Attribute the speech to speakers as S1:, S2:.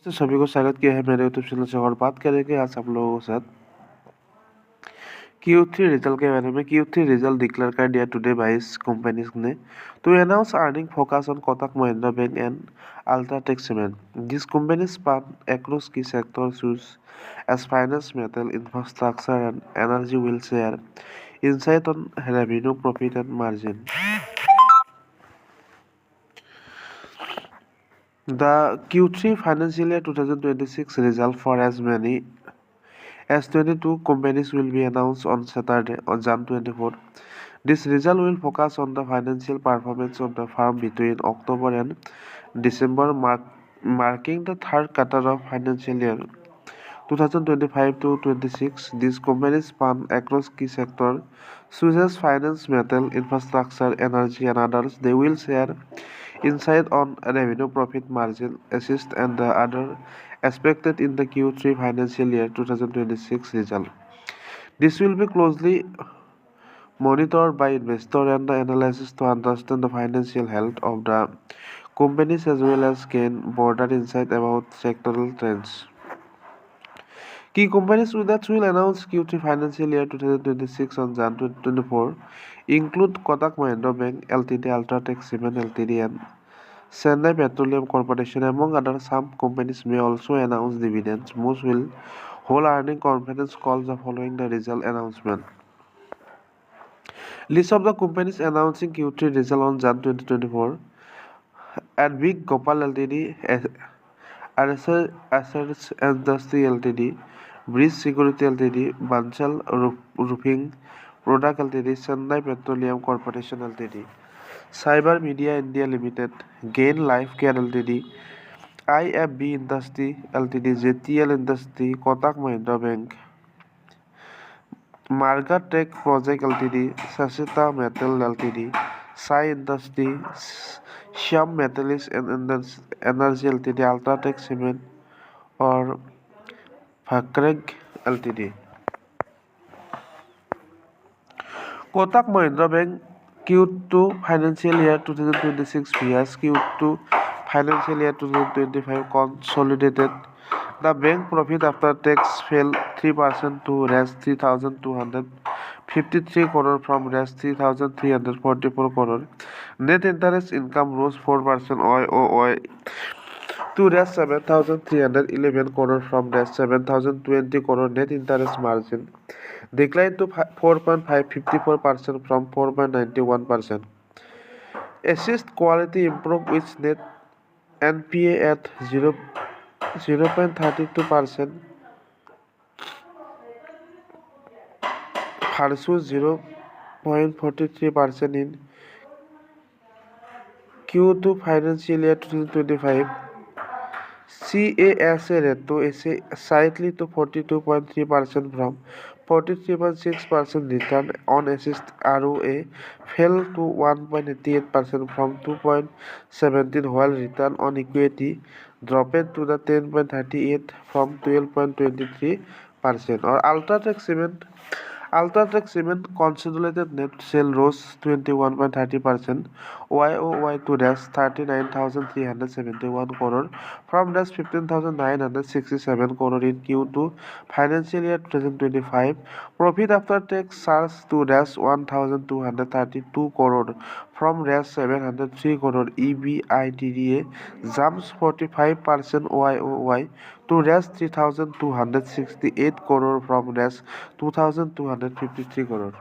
S1: तो सभी को स्वागत किया है मेरे यूट्यूब चैनल से और बात करेंगे आज आप लोगों के साथ Q3 रिजल्ट के बारे में। Q3 रिजल्ट डिक्लेयर कर दिया टुडे 22 कंपनीज ने to announce earning focus on Kotak Mahindra bank and UltraTech cement. These companies span across key sectors as finance, metal, infrastructure and energy will share insight on revenue, profit and margin. The Q3 financial year 2026 result for as many as 22 companies will be announced on Saturday, on Jan 24. This result will focus on the financial performance of the firm between October and December, marking the third quarter of financial year 2025 to 26. These companies span across key sectors such as finance, metal, infrastructure, energy, and others. They will share insight on revenue, profit margin, assist, and the other expected in the Q3 financial year 2026 result. This will be closely monitored by investors and the analysts to understand the financial health of the companies as well as gain broader insight about sectoral trends. Key companies that will announce Q3 financial year 2026 on Jan 2024 include Kotak Mahindra Bank Ltd, UltraTech Cement Ltd, and Chennai Petroleum Corporation. Among others, some companies may also announce dividends. Most will hold earning conference calls following the result announcement. List of the companies announcing Q3 result on Jan 2024 at Big Gopal Ltd, Assets Industry Ltd, Bridge Security Ltd, Bansal Roofing Product Ltd, Chennai Petroleum Corporation Ltd, Cyber Media India Limited, Gain Life Care Ltd, IFB Industry Ltd, JTL Industry, Kotak Mahindra Bank, Marga Tech Project Ltd, Sasita Metal Ltd, Sai Industry, Shyam Metals and Energy Ltd, UltraTech Cement or Fakreg Ltd. Kotak Mahindra Bank Q2 financial year 2026 vs Q2 financial year 2025 consolidated. The bank profit after tax fell 3% to Rs 3,253 crore from Rs 3,344 crore. Net interest income rose 4% YoY to Rs 7,311 crore from Rs 7,020 crore. Net interest margin declined to 4.54% from 4.91%. Assist quality improved with net NPA at 0.32% versus 0.43% in Q2 financial year 2025. CASA ratio is slightly to 42.3% from 43.6%. Return on assist ROA fell to 1.88% from 2.17%, while return on equity dropped to the 10.38 from 12.23%. Or UltraTech Cement consolidated net sale rose 21.30% YoY to Rs 39,371 crore from Rs 15,967 crore in Q2 financial year 2025. Profit after tax surged to Rs 1,232 crore from Rs 703 crore. EBITDA jumps 45% YoY to Rs 3,268 crore from Rs 2,253 crore.